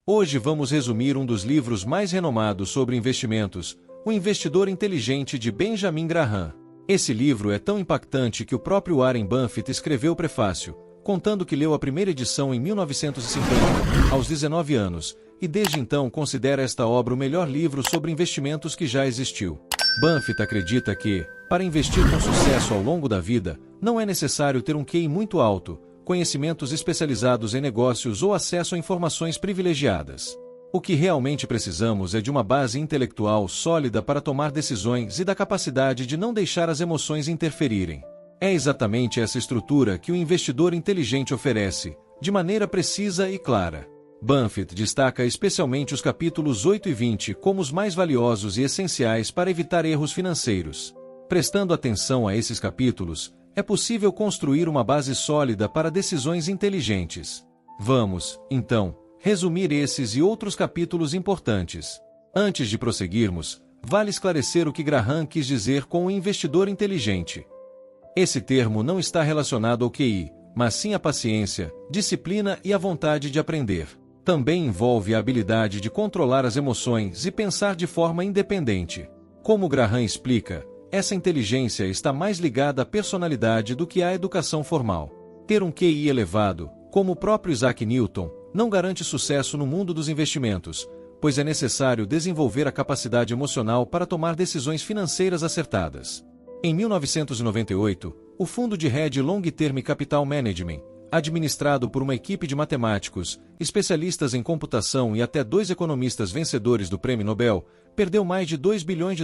Hoje vamos resumir um dos livros mais renomados sobre investimentos, O Investidor Inteligente de Benjamin Graham. Esse livro é tão impactante que o próprio Warren Buffett escreveu o prefácio, contando que leu a primeira edição em 1950, aos 19 anos, e desde então considera esta obra o melhor livro sobre investimentos que já existiu. Buffett acredita que, para investir com sucesso ao longo da vida, não é necessário ter um QI muito alto, conhecimentos especializados em negócios ou acesso a informações privilegiadas. O que realmente precisamos é de uma base intelectual sólida para tomar decisões e da capacidade de não deixar as emoções interferirem. É exatamente essa estrutura que o investidor inteligente oferece, de maneira precisa e clara. Buffett destaca especialmente os capítulos 8 e 20 como os mais valiosos e essenciais para evitar erros financeiros. Prestando atenção a esses capítulos, é possível construir uma base sólida para decisões inteligentes. Vamos, então, resumir esses e outros capítulos importantes. Antes de prosseguirmos, vale esclarecer o que Graham quis dizer com o investidor inteligente. Esse termo não está relacionado ao QI, mas sim à paciência, disciplina e à vontade de aprender. Também envolve a habilidade de controlar as emoções e pensar de forma independente. Como Graham explica, essa inteligência está mais ligada à personalidade do que à educação formal. Ter um QI elevado, como o próprio Isaac Newton, não garante sucesso no mundo dos investimentos, pois é necessário desenvolver a capacidade emocional para tomar decisões financeiras acertadas. Em 1998, o fundo de hedge Long Term Capital Management, administrado por uma equipe de matemáticos, especialistas em computação e até 2 economistas vencedores do Prêmio Nobel, perdeu mais de $2 bilhões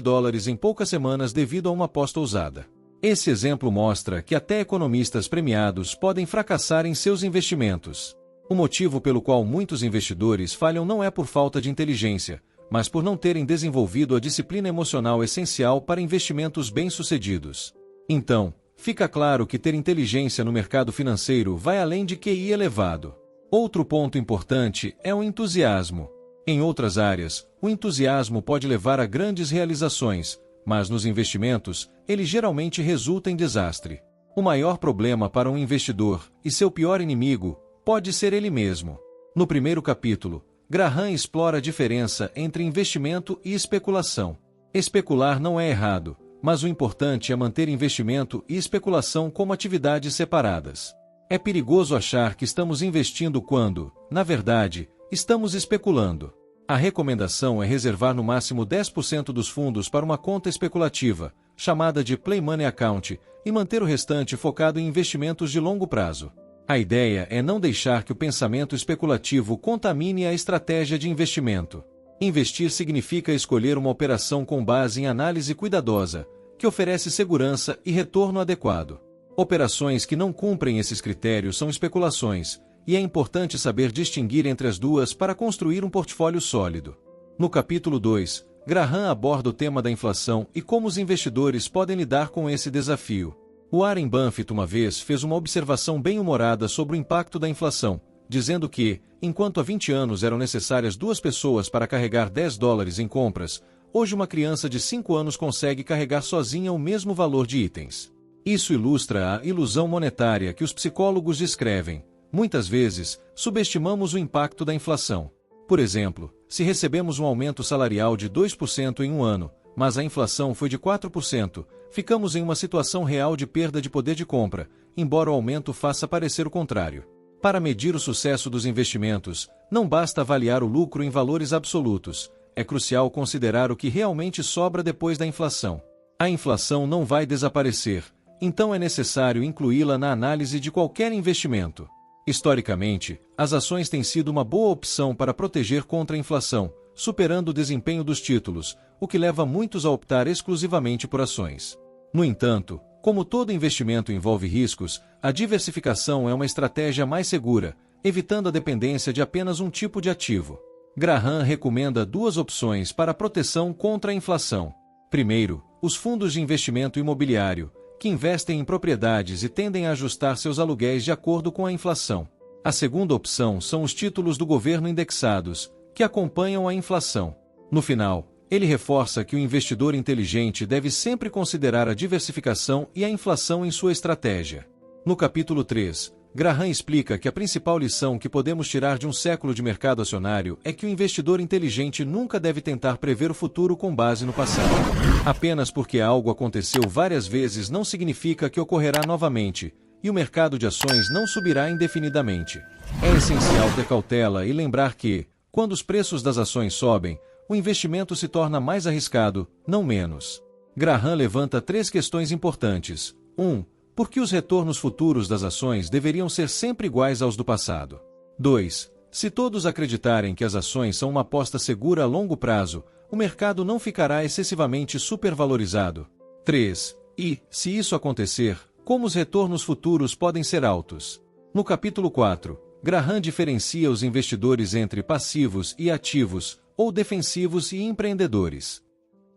em poucas semanas devido a uma aposta ousada. Esse exemplo mostra que até economistas premiados podem fracassar em seus investimentos. O motivo pelo qual muitos investidores falham não é por falta de inteligência, mas por não terem desenvolvido a disciplina emocional essencial para investimentos bem-sucedidos. Então, fica claro que ter inteligência no mercado financeiro vai além de QI elevado. Outro ponto importante é o entusiasmo. Em outras áreas, o entusiasmo pode levar a grandes realizações, mas nos investimentos, ele geralmente resulta em desastre. O maior problema para um investidor, e seu pior inimigo, pode ser ele mesmo. No primeiro capítulo, Graham explora a diferença entre investimento e especulação. Especular não é errado, mas o importante é manter investimento e especulação como atividades separadas. É perigoso achar que estamos investindo quando, na verdade, estamos especulando. A recomendação é reservar no máximo 10% dos fundos para uma conta especulativa, chamada de Play Money Account, e manter o restante focado em investimentos de longo prazo. A ideia é não deixar que o pensamento especulativo contamine a estratégia de investimento. Investir significa escolher uma operação com base em análise cuidadosa, que oferece segurança e retorno adequado. Operações que não cumprem esses critérios são especulações, e é importante saber distinguir entre as duas para construir um portfólio sólido. No capítulo 2, Graham aborda o tema da inflação e como os investidores podem lidar com esse desafio. Warren Buffett uma vez fez uma observação bem-humorada sobre o impacto da inflação, dizendo que, enquanto há 20 anos eram necessárias 2 pessoas para carregar $10 em compras, hoje uma criança de 5 anos consegue carregar sozinha o mesmo valor de itens. Isso ilustra a ilusão monetária que os psicólogos descrevem. Muitas vezes, subestimamos o impacto da inflação. Por exemplo, se recebemos um aumento salarial de 2% em um ano, mas a inflação foi de 4%, ficamos em uma situação real de perda de poder de compra, embora o aumento faça parecer o contrário. Para medir o sucesso dos investimentos, não basta avaliar o lucro em valores absolutos, é crucial considerar o que realmente sobra depois da inflação. A inflação não vai desaparecer, então é necessário incluí-la na análise de qualquer investimento. Historicamente, as ações têm sido uma boa opção para proteger contra a inflação, superando o desempenho dos títulos, o que leva muitos a optar exclusivamente por ações. No entanto, como todo investimento envolve riscos, a diversificação é uma estratégia mais segura, evitando a dependência de apenas um tipo de ativo. Graham recomenda 2 opções para a proteção contra a inflação. Primeiro, os fundos de investimento imobiliário, que investem em propriedades e tendem a ajustar seus aluguéis de acordo com a inflação. A segunda opção são os títulos do governo indexados, que acompanham a inflação. No final, ele reforça que o investidor inteligente deve sempre considerar a diversificação e a inflação em sua estratégia. No capítulo 3, Graham explica que a principal lição que podemos tirar de um século de mercado acionário é que o investidor inteligente nunca deve tentar prever o futuro com base no passado. Apenas porque algo aconteceu várias vezes não significa que ocorrerá novamente, e o mercado de ações não subirá indefinidamente. É essencial ter cautela e lembrar que, quando os preços das ações sobem, o investimento se torna mais arriscado, não menos. Graham levanta 3 questões importantes. 1. Por que os retornos futuros das ações deveriam ser sempre iguais aos do passado? 2. Se todos acreditarem que as ações são uma aposta segura a longo prazo, o mercado não ficará excessivamente supervalorizado. 3. E, se isso acontecer, como os retornos futuros podem ser altos? No capítulo 4, Graham diferencia os investidores entre passivos e ativos, ou defensivos e empreendedores.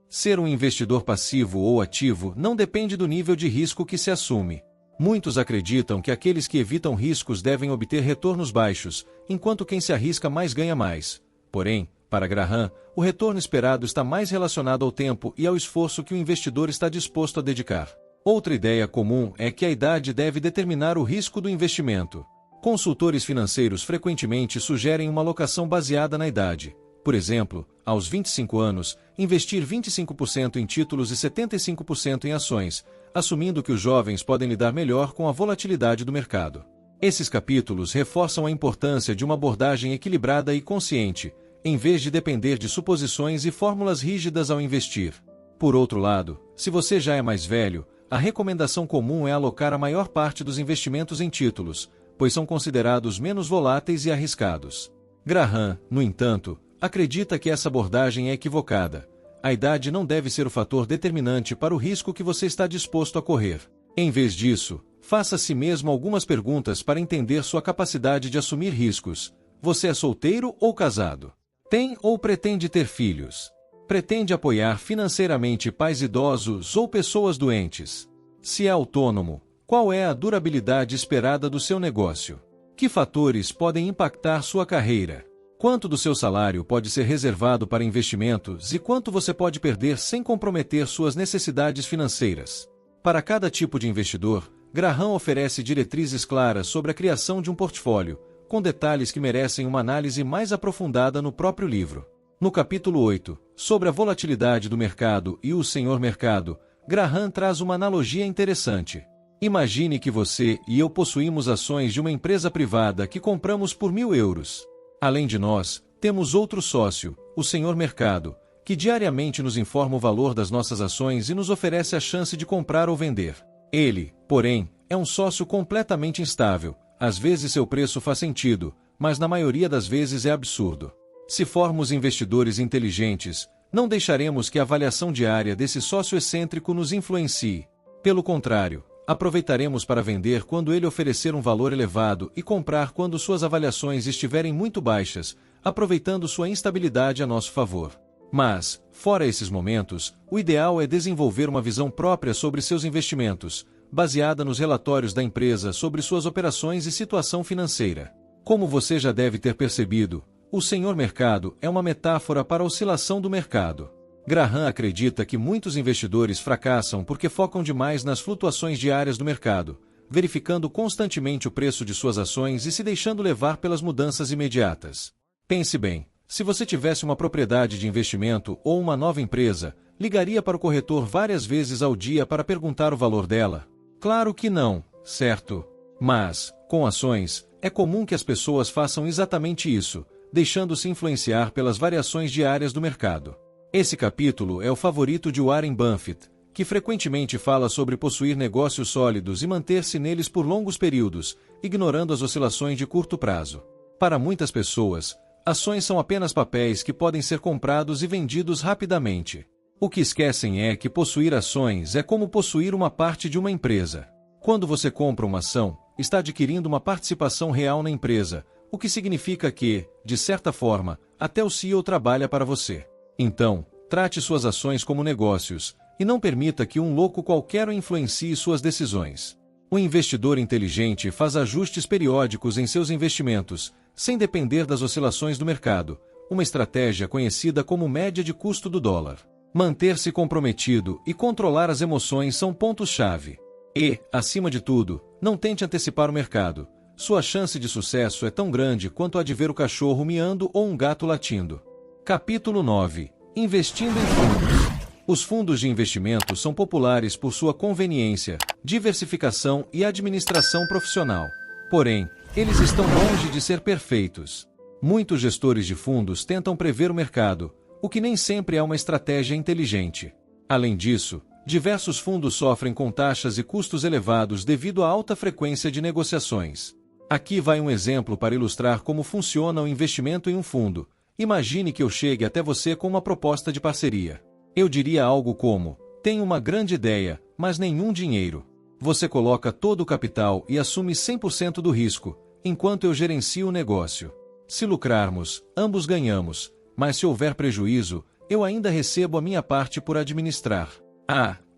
Ser um investidor passivo ou ativo não depende do nível de risco que se assume. Muitos acreditam que aqueles que evitam riscos devem obter retornos baixos, enquanto quem se arrisca mais ganha mais. Porém, para Graham, o retorno esperado está mais relacionado ao tempo e ao esforço que o investidor está disposto a dedicar. Outra ideia comum é que a idade deve determinar o risco do investimento. Consultores financeiros frequentemente sugerem uma alocação baseada na idade. Por exemplo, aos 25 anos, investir 25% em títulos e 75% em ações, assumindo que os jovens podem lidar melhor com a volatilidade do mercado. Esses capítulos reforçam a importância de uma abordagem equilibrada e consciente, em vez de depender de suposições e fórmulas rígidas ao investir. Por outro lado, se você já é mais velho, a recomendação comum é alocar a maior parte dos investimentos em títulos, pois são considerados menos voláteis e arriscados. Graham, no entanto, acredita que essa abordagem é equivocada. A idade não deve ser o fator determinante para o risco que você está disposto a correr. Em vez disso, faça a si mesmo algumas perguntas para entender sua capacidade de assumir riscos. Você é solteiro ou casado? Tem ou pretende ter filhos? Pretende apoiar financeiramente pais idosos ou pessoas doentes? Se é autônomo, qual é a durabilidade esperada do seu negócio? Que fatores podem impactar sua carreira? Quanto do seu salário pode ser reservado para investimentos e quanto você pode perder sem comprometer suas necessidades financeiras? Para cada tipo de investidor, Graham oferece diretrizes claras sobre a criação de um portfólio, com detalhes que merecem uma análise mais aprofundada no próprio livro. No capítulo 8, sobre a volatilidade do mercado e o senhor mercado, Graham traz uma analogia interessante. Imagine que você e eu possuímos ações de uma empresa privada que compramos por 1.000 euros. Além de nós, temos outro sócio, o senhor mercado, que diariamente nos informa o valor das nossas ações e nos oferece a chance de comprar ou vender. Ele, porém, é um sócio completamente instável. Às vezes seu preço faz sentido, mas na maioria das vezes é absurdo. Se formos investidores inteligentes, não deixaremos que a avaliação diária desse sócio excêntrico nos influencie. Pelo contrário, aproveitaremos para vender quando ele oferecer um valor elevado e comprar quando suas avaliações estiverem muito baixas, aproveitando sua instabilidade a nosso favor. Mas, fora esses momentos, o ideal é desenvolver uma visão própria sobre seus investimentos, baseada nos relatórios da empresa sobre suas operações e situação financeira. Como você já deve ter percebido, o senhor mercado é uma metáfora para a oscilação do mercado. Graham acredita que muitos investidores fracassam porque focam demais nas flutuações diárias do mercado, verificando constantemente o preço de suas ações e se deixando levar pelas mudanças imediatas. Pense bem, se você tivesse uma propriedade de investimento ou uma nova empresa, ligaria para o corretor várias vezes ao dia para perguntar o valor dela? Claro que não, certo? Mas, com ações, é comum que as pessoas façam exatamente isso, deixando-se influenciar pelas variações diárias do mercado. Esse capítulo é o favorito de Warren Buffett, que frequentemente fala sobre possuir negócios sólidos e manter-se neles por longos períodos, ignorando as oscilações de curto prazo. Para muitas pessoas, ações são apenas papéis que podem ser comprados e vendidos rapidamente. O que esquecem é que possuir ações é como possuir uma parte de uma empresa. Quando você compra uma ação, está adquirindo uma participação real na empresa, o que significa que, de certa forma, até o CEO trabalha para você. Então, trate suas ações como negócios, e não permita que um louco qualquer o influencie suas decisões. O investidor inteligente faz ajustes periódicos em seus investimentos, sem depender das oscilações do mercado, uma estratégia conhecida como média de custo do dólar. Manter-se comprometido e controlar as emoções são pontos-chave. E, acima de tudo, não tente antecipar o mercado. sua chance de sucesso é tão grande quanto a de ver o cachorro miando ou um gato latindo. Capítulo 9. Investindo em fundos. Os fundos de investimento são populares por sua conveniência, diversificação e administração profissional. Porém, eles estão longe de ser perfeitos. Muitos gestores de fundos tentam prever o mercado, o que nem sempre é uma estratégia inteligente. Além disso, diversos fundos sofrem com taxas e custos elevados devido à alta frequência de negociações. Aqui vai um exemplo para ilustrar como funciona o investimento em um fundo. Imagine que eu chegue até você com uma proposta de parceria. Eu diria algo como: tenho uma grande ideia, mas nenhum dinheiro. Você coloca todo o capital e assume 100% do risco, enquanto eu gerencio o negócio. Se lucrarmos, ambos ganhamos, mas se houver prejuízo, eu ainda recebo a minha parte por administrar.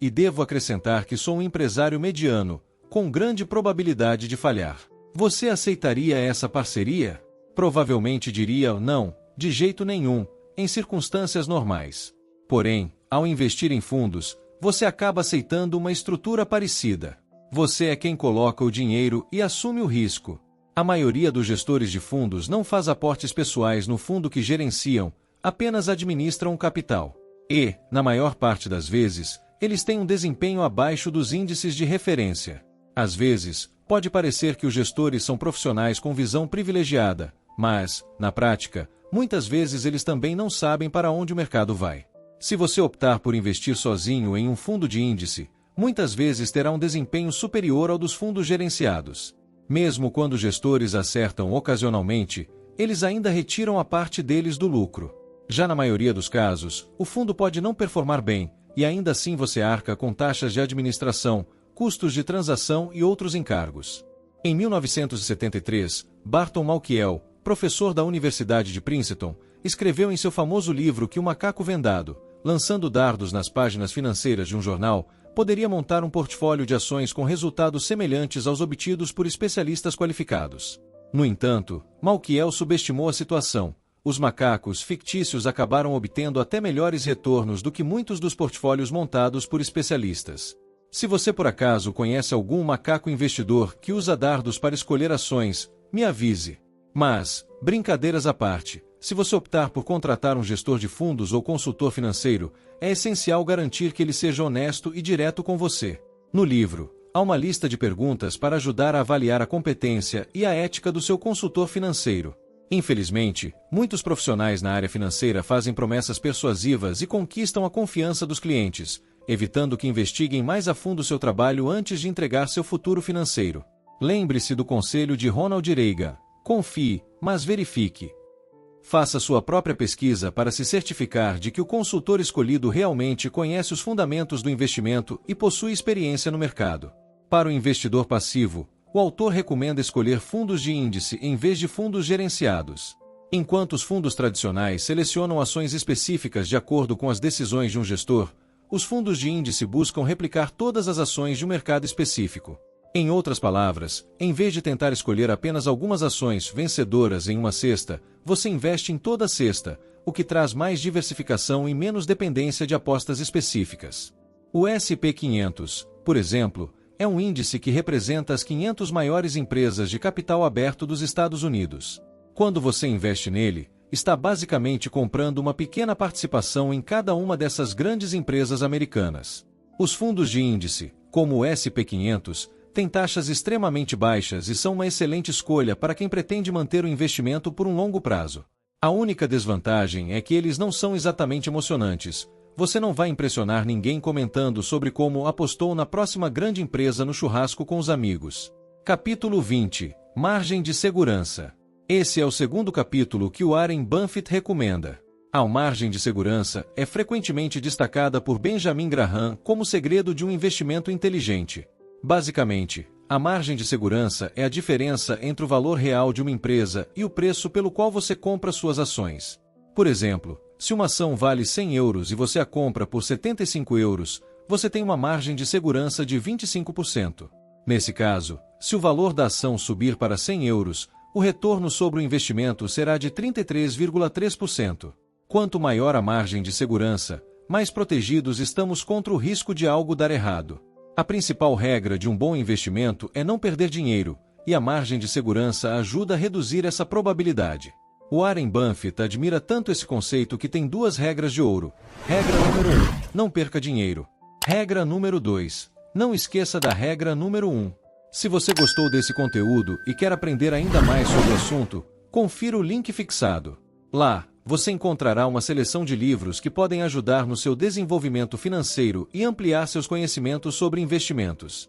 E devo acrescentar que sou um empresário mediano, com grande probabilidade de falhar. Você aceitaria essa parceria? Provavelmente diria não, de jeito nenhum, em circunstâncias normais. Porém, ao investir em fundos, você acaba aceitando uma estrutura parecida. Você é quem coloca o dinheiro e assume o risco. A maioria dos gestores de fundos não faz aportes pessoais no fundo que gerenciam, apenas administram o capital. E, na maior parte das vezes, eles têm um desempenho abaixo dos índices de referência. Às vezes, pode parecer que os gestores são profissionais com visão privilegiada, mas, na prática, muitas vezes eles também não sabem para onde o mercado vai. Se você optar por investir sozinho em um fundo de índice, muitas vezes terá um desempenho superior ao dos fundos gerenciados. Mesmo quando os gestores acertam ocasionalmente, eles ainda retiram a parte deles do lucro. Já na maioria dos casos, o fundo pode não performar bem, e ainda assim você arca com taxas de administração, custos de transação e outros encargos. Em 1973, Barton Malkiel, professor da Universidade de Princeton, escreveu em seu famoso livro que o macaco vendado, lançando dardos nas páginas financeiras de um jornal, poderia montar um portfólio de ações com resultados semelhantes aos obtidos por especialistas qualificados. No entanto, Malkiel subestimou a situação. Os macacos fictícios acabaram obtendo até melhores retornos do que muitos dos portfólios montados por especialistas. Se você por acaso conhece algum macaco investidor que usa dardos para escolher ações, me avise. Mas, brincadeiras à parte, se você optar por contratar um gestor de fundos ou consultor financeiro, é essencial garantir que ele seja honesto e direto com você. No livro, há uma lista de perguntas para ajudar a avaliar a competência e a ética do seu consultor financeiro. Infelizmente, muitos profissionais na área financeira fazem promessas persuasivas e conquistam a confiança dos clientes, evitando que investiguem mais a fundo seu trabalho antes de entregar seu futuro financeiro. Lembre-se do conselho de Ronald Reagan: confie, mas verifique. Faça sua própria pesquisa para se certificar de que o consultor escolhido realmente conhece os fundamentos do investimento e possui experiência no mercado. Para o investidor passivo, o autor recomenda escolher fundos de índice em vez de fundos gerenciados. Enquanto os fundos tradicionais selecionam ações específicas de acordo com as decisões de um gestor, os fundos de índice buscam replicar todas as ações de um mercado específico. Em outras palavras, em vez de tentar escolher apenas algumas ações vencedoras em uma cesta, você investe em toda a cesta, o que traz mais diversificação e menos dependência de apostas específicas. O S&P 500, por exemplo, é um índice que representa as 500 maiores empresas de capital aberto dos Estados Unidos. Quando você investe nele, está basicamente comprando uma pequena participação em cada uma dessas grandes empresas americanas. Os fundos de índice, como o S&P 500, têm taxas extremamente baixas e são uma excelente escolha para quem pretende manter o investimento por um longo prazo. A única desvantagem é que eles não são exatamente emocionantes. Você não vai impressionar ninguém comentando sobre como apostou na próxima grande empresa no churrasco com os amigos. Capítulo 20. Margem de segurança. Esse é o segundo capítulo que o Warren Buffett recomenda. A margem de segurança é frequentemente destacada por Benjamin Graham como segredo de um investimento inteligente. Basicamente, a margem de segurança é a diferença entre o valor real de uma empresa e o preço pelo qual você compra suas ações. Por exemplo, se uma ação vale 100 euros e você a compra por 75 euros, você tem uma margem de segurança de 25%. Nesse caso, se o valor da ação subir para 100 euros, o retorno sobre o investimento será de 33,3%. Quanto maior a margem de segurança, mais protegidos estamos contra o risco de algo dar errado. A principal regra de um bom investimento é não perder dinheiro, e a margem de segurança ajuda a reduzir essa probabilidade. O Warren Buffett admira tanto esse conceito que tem duas regras de ouro. Regra número 1. Não perca dinheiro. Regra número 2. Não esqueça da regra número 1. Se você gostou desse conteúdo e quer aprender ainda mais sobre o assunto, confira o link fixado. Lá, você encontrará uma seleção de livros que podem ajudar no seu desenvolvimento financeiro e ampliar seus conhecimentos sobre investimentos.